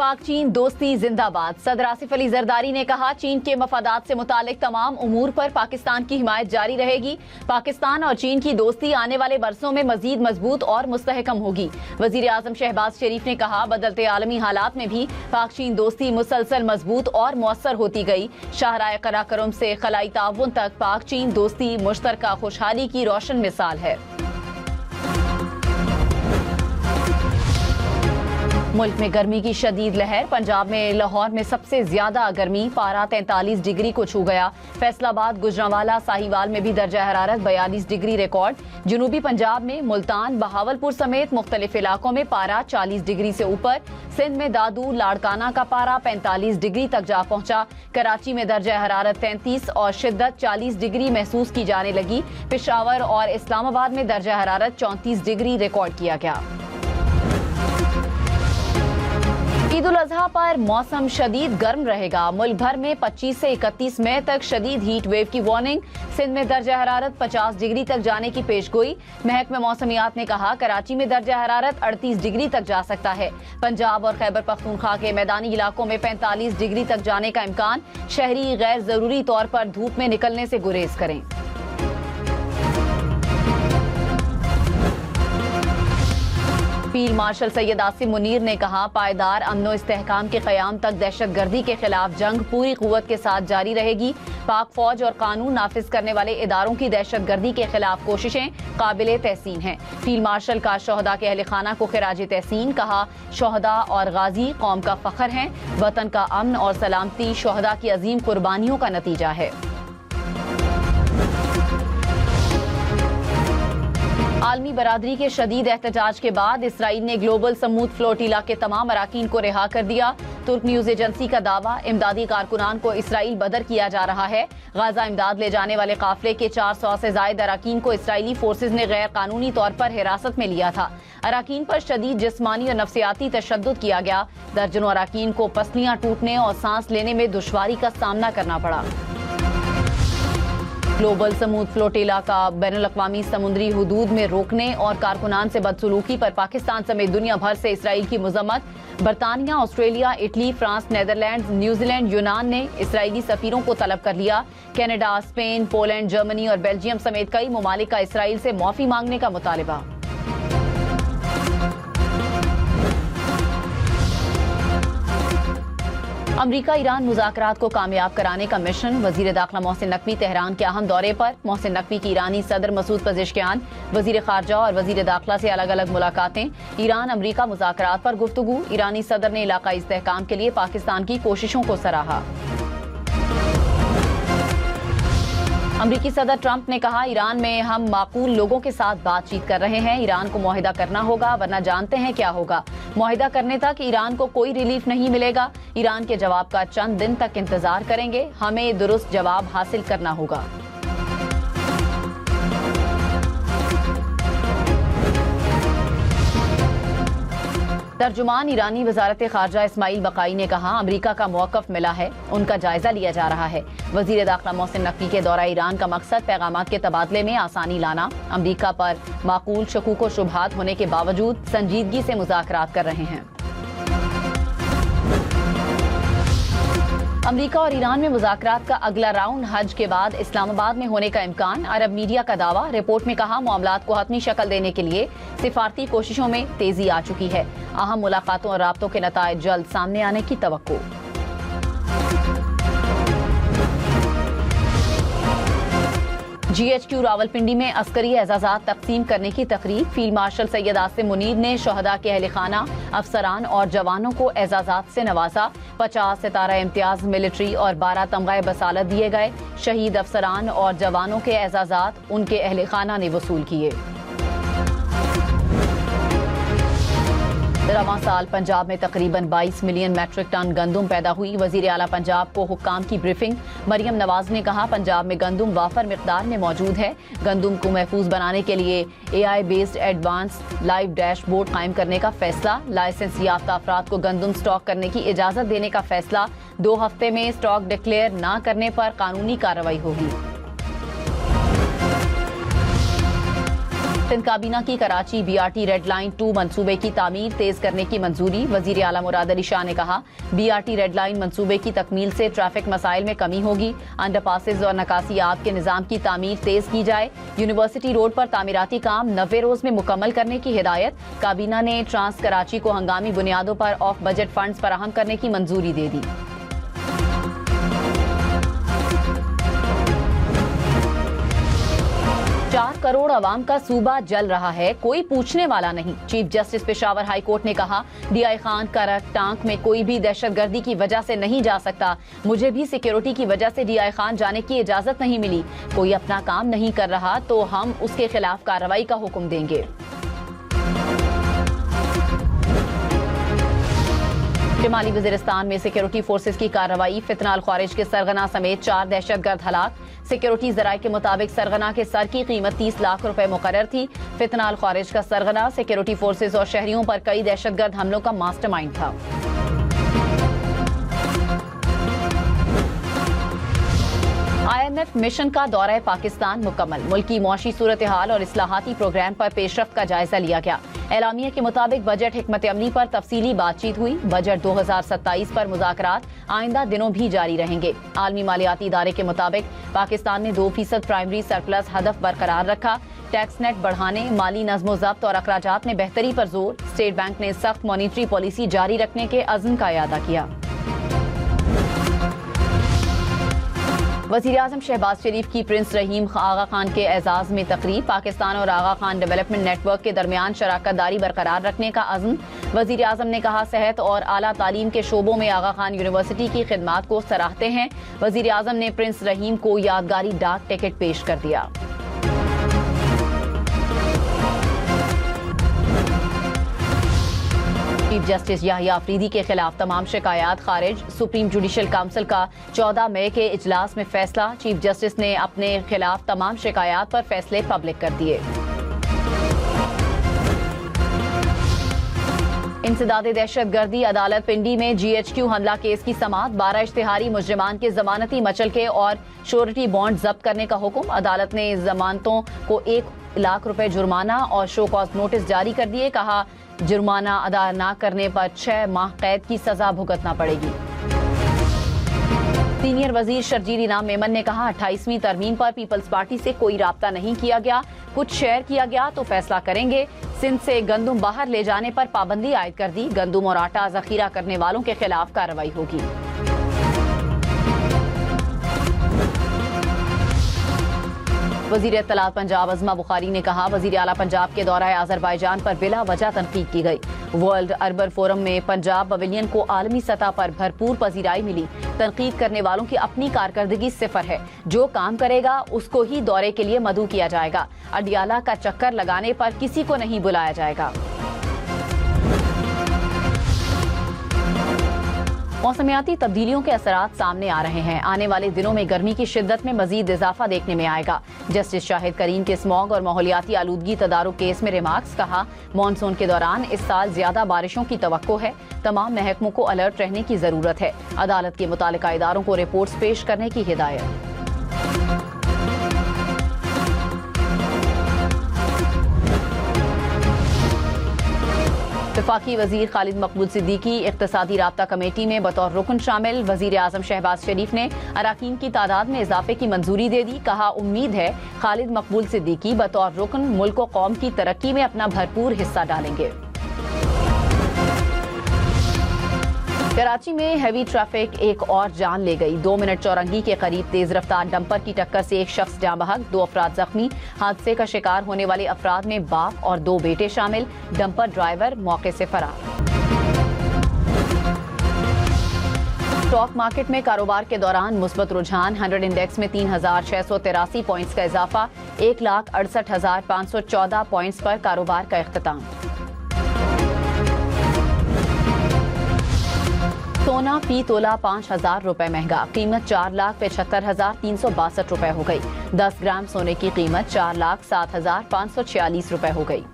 पाक चीन दोस्ती जिंदाबाद। सदर आसिफ अली जरदारी ने कहा, चीन के मफादात से मुतालिक तमाम उमूर पर पाकिस्तान की हिमायत जारी रहेगी। पाकिस्तान और चीन की दोस्ती आने वाले बरसों में मजीद मजबूत और मुस्तहकम होगी। वजीर आजम शहबाज शरीफ ने कहा, बदलते आलमी हालात में भी पाक चीन दोस्ती मुसलसल मजबूत और मौसर होती गई। शाहराए कराकरम से खलाई ताउन तक पाक चीन दोस्ती मुश्तरका खुशहाली की रोशन मिसाल है। मुल्क में गर्मी की शदीद लहर। पंजाब में लाहौर में सबसे ज्यादा गर्मी, पारा 43 डिग्री को छू गया। फैसलाबाद, गुजरांवाला, साहिवाल में भी दर्जा हरारत 42 डिग्री रिकॉर्ड। जनूबी पंजाब में मुल्तान, बहावलपुर समेत मुख्तलिफ इलाकों में पारा 40 डिग्री से ऊपर। सिंध में दादू, लाड़काना का पारा 45 डिग्री तक जा पहुंचा। कराची में दर्जा हरारत 33 और शिद्दत 40 डिग्री महसूस की जाने लगी। पेशावर और इस्लामाबाद में दर्जा हरारत 34 डिग्री रिकॉर्ड किया गया। ईद उल अजहा पर मौसम शदीद गर्म रहेगा। मुल्क भर में 25 से 31 मई तक शदीद हीट वेव की वार्निंग। सिंध में दर्जा हरारत 50 डिग्री तक जाने की पेशगोई। महकमा मौसमियात ने कहा, कराची में दर्जा हरारत 38 डिग्री तक जा सकता है। पंजाब और खैबर पख्तूनख्वा के मैदानी इलाकों में 45 डिग्री तक जाने का इम्कान। शहरी गैर जरूरी तौर पर धूप में निकलने से गुरेज करें। फील्ड मार्शल सैयद आसिम मुनीर ने कहा, पायदार अमन इस्तेहकाम के क़याम तक दहशतगर्दी के खिलाफ जंग पूरी कुव्वत के साथ जारी रहेगी। पाक फौज और कानून नाफिज करने वाले इदारों की दहशतगर्दी के खिलाफ कोशिशें काबिले तहसीन हैं। फील्ड मार्शल का शोहदा के अहले खाना को खिराज तहसीन। कहा, शोहदा और गाजी कौम का फख्र हैं। वतन का अमन और सलामती शोहदा की अजीम कुर्बानियों का नतीजा है। आलमी बरादरी के शदीद एहतजाज के बाद इसराइल ने ग्लोबल समूद फ्लोटिला के तमाम अराकीन को रिहा कर दिया। तुर्क न्यूज एजेंसी का दावा, इमदादी कारकुनान को इसराइल बदर किया जा रहा है। गाजा इमदाद ले जाने वाले काफिले के 400 से जायद अराकीन को इसराइली फोर्सेज ने गैर कानूनी तौर पर हिरासत में लिया था। अराकीन पर शदीद जिस्मानी और नफ्सियाती तशद्दुद किया गया। दर्जनों अराकीन को पसलियां टूटने और सांस लेने में दुश्वारी का सामना करना पड़ा। ग्लोबल समूद फ्लोटिला का बैनुल-अक़वामी समुद्री हुदूद में रोकने और कारकुनान से बदसलूकी पर पाकिस्तान समेत दुनिया भर से इसराइल की मजम्मत। बरतानिया, Australia, Italy, France, Netherlands, New Zealand, यूनान ने इसराइली सफीरों को तलब कर लिया। कनाडा, स्पेन, पोलैंड, जर्मनी और बेल्जियम समेत कई ममालिक का इसराइल से माफी मांगने का मुतालिबा। अमरीका ईरान मुज़ाकरात को कामयाब कराने का मिशन। वजीर दाखिला मोहसिन नकवी तेहरान के अहम दौरे पर। मोहसिन नकवी की ईरानी सदर मसूद पज़ेश्कियान, वजीर खारजा और वजीर दाखिला से अलग अलग मुलाकातें। ईरान अमरीका मुज़ाकरात पर गुफ्तगू। ईरानी सदर ने इलाकाई इस्तेहकाम के लिए पाकिस्तान की कोशिशों को सराहा। अमरीकी सदर ट्रंप ने कहा, ईरान में हम माकूल लोगों के साथ बातचीत कर रहे हैं। ईरान को मुआहिदा करना होगा, वरना जानते हैं क्या होगा। मुआहिदा करने तक ईरान को कोई रिलीफ नहीं मिलेगा। ईरान के जवाब का चंद दिन तक इंतजार करेंगे। हमें दुरुस्त जवाब हासिल करना होगा। तर्जुमान ईरानी वजारत खारजा इस्माइल बकाई ने कहा, अमरीका का मौक़िफ़ मिला है, उनका जायजा लिया जा रहा है। वजीर दाखिला मोहसिन नकवी के दौरा ईरान का मकसद पैगामात के तबादले में आसानी लाना। अमरीका पर माकूल शकूक व शुबहात होने के बावजूद संजीदगी से मुज़ाकरात कर रहे हैं। अमरीका और ईरान में मुज़ाकरात का अगला राउंड हज के बाद इस्लामाबाद में होने का इम्कान। अरब मीडिया का दावा। रिपोर्ट में कहा, मामलात को हतमी शक्ल देने के लिए सिफारती कोशिशों में तेजी आ चुकी है। अहम मुलाकातों और राब्तों के नताइज जल्द सामने आने की तवक्को। GHQ रावलपिंडी में अस्करी एजाजात तकसीम करने की तकरीब। फील्ड मार्शल सैयद आसिम मुनीर ने शोहदा के अहले खाना, अफसरान और जवानों को एजाजात से नवाजा। 50 सितारा इम्तियाज मिलिट्री और 12 तमग़े बसालत दिए गए। शहीद अफसरान और जवानों के एजाजात उनके अहले खाना ने वसूल किए। रवां साल पंजाब में तकरीबन 22 मिलियन मैट्रिक टन गंदुम पैदा हुई। वजीर आला पंजाब को हुक्काम की ब्रीफिंग। मरियम नवाज ने कहा, पंजाब में गंदुम वाफर मिकदार में मौजूद है। गंदुम को महफूज बनाने के लिए AI based advance live dashboard कायम करने का फैसला। लाइसेंस याफ्ता अफराद को गंदुम स्टॉक करने की इजाजत देने का फैसला। 2 हफ्ते में स्टॉक डिक्लेयर न करने पर कानूनी कार्रवाई होगी। सिंध काबीना की कराची BRT रेड लाइन 2 मंसूबे की तामीर तेज करने की मंजूरी। वजीर आला मुराद अली शाह ने कहा, BRT रेड लाइन मंसूबे की तकमील से ट्रैफिक मसाइल में कमी होगी। अंडरपासेज और नकासियात के निज़ाम की तामीर तेज की जाए। यूनिवर्सिटी रोड पर तामीराती काम 90 रोज में मुकम्मल करने की हिदायत। काबीना ने ट्रांस कराची को हंगामी बुनियादों पर ऑफ बजट फंड्स फराहम करने की मंजूरी दे दी। चार करोड़ अवाम का सूबा जल रहा है, कोई पूछने वाला नहीं। Chief justice Peshawar high court ने कहा, DI खान करक टांक में कोई भी दहशतगर्दी की वजह से नहीं जा सकता। मुझे भी सिक्योरिटी की वजह से DI खान जाने की इजाजत नहीं मिली। कोई अपना काम नहीं कर रहा तो हम उसके खिलाफ कार्रवाई का हुक्म देंगे। शिमाली वजीरिस्तान में सिक्योरिटी फोर्सेस की कार्रवाई। फितनाल ख्वारिज के सरगना समेत 4 दहशतगर्द हलाक। सिक्योरिटी जराये के मुताबिक सरगना के सर की कीमत 30 लाख रुपए मुकर्रर थी। फितनाल ख्वारिज का सरगना सिक्योरिटी फोर्सेस और शहरियों पर कई दहशतगर्द हमलों का मास्टरमाइंड था। IMF मिशन का दौरा पाकिस्तान मुकम्मल। मुल्की मुआशी सूरत हाल और इस्लाहाती प्रोग्राम पर पेशरफ्त का जायजा लिया गया। एलामिया के मुताबिक बजट हिकमत अमली पर तफसीली बातचीत हुई। बजट 2027 पर मुज़ाकरात आइंदा दिनों भी जारी रहेंगे। आलमी मालियाती इदारे के मुताबिक पाकिस्तान ने 2% प्राइमरी सरप्लस हदफ बरकरार रखा। टैक्स नेट बढ़ाने, माली नज़्मो ज़ब्त और अखराजात में बेहतरी पर जोर। स्टेट बैंक ने सख्त मॉनिटरी पॉलिसी जारी रखने के अज़्म का इयादा किया। वज़ीर आज़म शहबाज शरीफ की प्रिंस रहीम आगा खान के एजाज में तकरीब। पाकिस्तान और आगा खान डेवलपमेंट नेटवर्क के दरमियान शराकत दारी बरकरार रखने का अज़्म। वज़ीर आज़म ने कहा, सेहत और आला तालीम के शोबों में आगा खान यूनिवर्सिटी की खिदमात को सराहते हैं। वज़ीर आज़म ने प्रिंस रहीम को यादगारी डाक टिकट पेश कर दिया। चीफ जस्टिस याहिया अफरीदी के खिलाफ तमाम शिकायत खारिज। सुप्रीम जुडिशल काउंसिल का 14 मई के इजलास में फैसला। चीफ जस्टिस ने अपने खिलाफ तमाम शिकायत पर फैसले पब्लिक कर दिए। इंसदादे दहशतगर्दी अदालत पिंडी में GHQ हमला केस की समाअत। 12 इश्तिहारी मुजरिमान के जमानती मचलके और श्योरिटी बॉन्ड जब्त करने का हुक्म। अदालत ने जमानतों को 1 लाख रुपए जुर्माना और शो कॉज नोटिस जारी कर दिए। कहा, जुर्माना अदा न करने पर 6 माह कैद की सजा भुगतना पड़ेगी। सीनियर वजीर शर्जील इनाम मेमन ने कहा, 28वीं तरमीम पर पीपल्स पार्टी से कोई राब्ता नहीं किया गया। कुछ शेयर किया गया तो फैसला करेंगे। सिंध से गंदुम बाहर ले जाने पर पाबंदी आयद कर दी। गंदुम और आटा जखीरा करने वालों के खिलाफ कार्रवाई होगी। वजीर इत्तलात पंजाब अज़मा बुखारी ने कहा, वजीर आला पंजाब के दौरा अज़रबैजान पर बिला वजह तनकीद की गई। वर्ल्ड अर्बन फोरम में पंजाब पवेलियन को आलमी सतह पर भरपूर पजीराई मिली। तनकीद करने वालों की अपनी कारकर्दगी सिफर है। जो काम करेगा उसको ही दौरे के लिए मदऊ किया जाएगा। अडियाला का चक्कर लगाने पर किसी को नहीं बुलाया जाएगा। मौसमियाती तब्दीलियों के असरात सामने आ रहे हैं। आने वाले दिनों में गर्मी की शिद्दत में मजीद इजाफा देखने में आएगा। जस्टिस शाहिद करीम के स्मॉग और माहौलियाती आलूदगी तदारुक केस में रिमार्क्स। कहा, मॉनसून के दौरान इस साल ज्यादा बारिशों की तवक्को है। तमाम महकमों को अलर्ट रहने की जरूरत है। अदालत के मुतालिका इदारों को रिपोर्ट्स पेश करने की हिदायत। वफाकी वजीर खालिद मकबूल सिद्दीकी इक्तिसादी राब्ता कमेटी में बतौर रुकन शामिल। वजीर आज़म शहबाज शरीफ ने अराकीन की तादाद में इजाफे की मंजूरी दे दी। कहा, उम्मीद है खालिद मकबूल सिद्दीकी बतौर रुकन मुल्क व कौम की तरक्की में अपना भरपूर हिस्सा डालेंगे। कराची में हैवी ट्रैफिक एक और जान ले गई। 2 मिनट चौरंगी के करीब तेज रफ्तार डंपर की टक्कर से एक शख्स जाँ बहक, 2 अफराद जख्मी। हादसे का शिकार होने वाले अफराद में बाप और 2 बेटे शामिल। डंपर ड्राइवर मौके से फरार। स्टॉक मार्केट में कारोबार के दौरान मुस्बत रुझान। 100 इंडेक्स में 3683 पॉइंट्स का इजाफा। 1,68,514 पॉइंट्स पर कारोबार का इख्तिताम। सोना फी तोला 5,000 रुपए महंगा। कीमत 4,75,362 रुपए हो गई। 10 ग्राम सोने की कीमत 4,07,546 रुपए हो गई।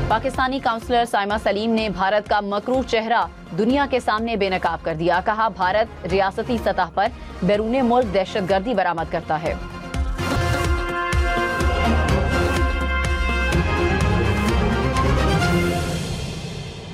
पाकिस्तानी काउंसलर साइमा सलीम ने भारत का मकरूह चेहरा दुनिया के सामने बेनकाब कर दिया। कहा, भारत रियासती सतह पर बैरून मुल्क दहशतगर्दी बरामद करता है।